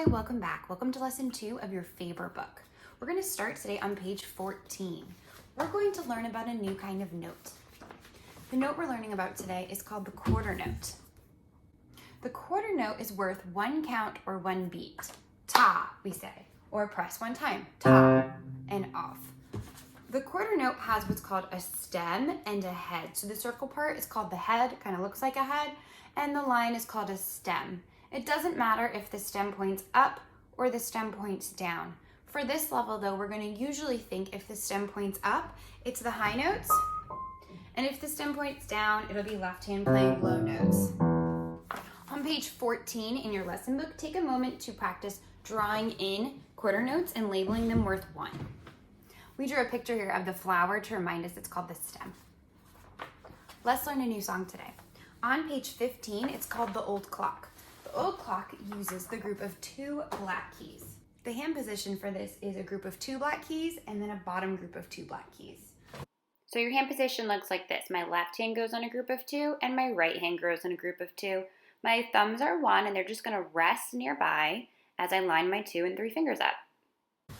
Hi, welcome back. Welcome to lesson 2 of your favorite book. We're going to start today on page 14. We're going to learn about a new kind of note. The note we're learning about today is called the quarter note. The quarter note is worth one count or one beat. Ta, we say, or press one time. Ta, and off. The quarter note has what's called a stem and a head. So the circle part is called the head, kind of looks like a head, and the line is called a stem. It doesn't matter if the stem points up or the stem points down. For this level though, we're going to usually think if the stem points up, it's the high notes. And if the stem points down, it'll be left hand playing low notes. On page 14 in your lesson book, take a moment to practice drawing in quarter notes and labeling them worth 1. We drew a picture here of the flower to remind us it's called the stem. Let's learn a new song today. On page 15, it's called The Old Clock. The old clock uses the group of 2 black keys. The hand position for this is a group of 2 black keys and then a bottom group of 2 black keys. So your hand position looks like this. My left hand goes on a group of 2 and my right hand goes on a group of 2. My thumbs are 1 and they're just going to rest nearby as I line my 2 and 3 fingers up.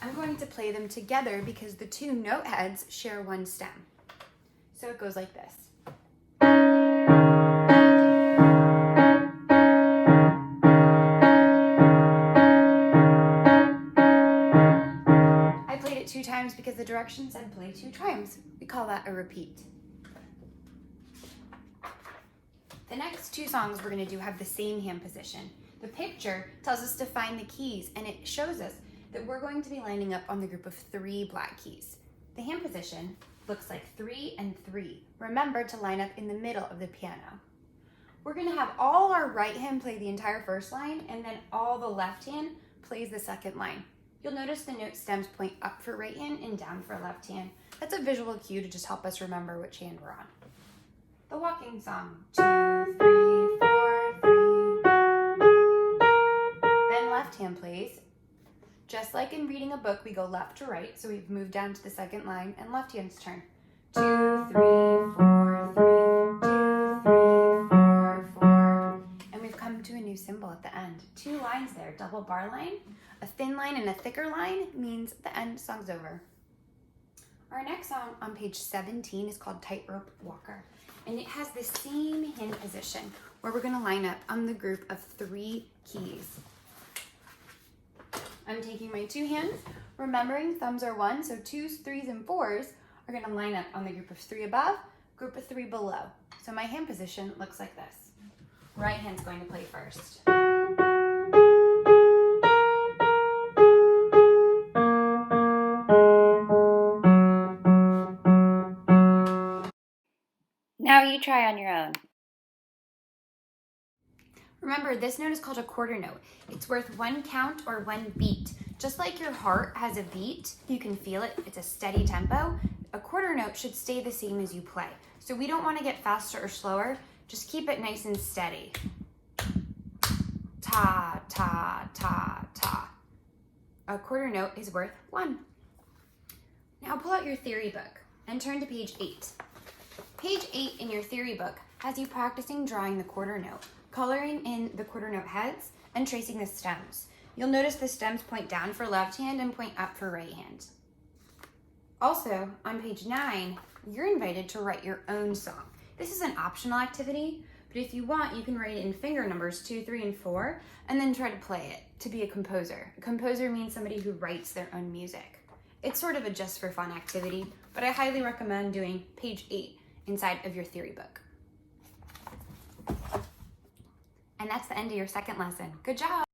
I'm going to play them together because the 2 note heads share one stem. So it goes like this. I played it 2 times because the directions said play 2 times. We call that a repeat. The next 2 songs we're going to do have the same hand position. The picture tells us to find the keys and it shows us that we're going to be lining up on the group of 3 black keys. The hand position looks like 3 and 3. Remember to line up in the middle of the piano. We're going to have all our right hand play the entire first line and then all the left hand plays the second line. You'll notice the note stems point up for right hand and down for left hand. That's a visual cue to just help us remember which hand we're on. The walking song. 2, 3, 4, 3. Then left hand plays. Just like in reading a book, we go left to right, so we've moved down to the second line, and left hand's turn. 2, 3, 4, 3, 2, 3, 4, 4. And we've come to a new symbol at the end. 2 lines there, double bar line. A thin line and a thicker line means the end song's over. Our next song on page 17 is called Tightrope Walker, and it has the same hand position where we're going to line up on the group of 3 keys. I'm taking my 2 hands, remembering thumbs are 1, so 2s, 3s, and 4s are going to line up on the group of 3 above, group of 3 below. So my hand position looks like this. Right hand's going to play first. Now you try on your own. Remember, this note is called a quarter note. It's worth 1 count or 1 beat. Just like your heart has a beat, you can feel it, it's a steady tempo, a quarter note should stay the same as you play. So we don't want to get faster or slower, just keep it nice and steady. Ta, ta, ta, ta. A quarter note is worth 1. Now pull out your theory book and turn to page 8. Page 8 in your theory book has you practicing drawing the quarter note, coloring in the quarter note heads, and tracing the stems. You'll notice the stems point down for left hand and point up for right hand. Also, on page 9, you're invited to write your own song. This is an optional activity, but if you want, you can write it in finger numbers 2, 3, and 4, and then try to play it to be a composer. A composer means somebody who writes their own music. It's sort of a just for fun activity, but I highly recommend doing page 8 inside of your theory book. And that's the end of your second lesson. Good job!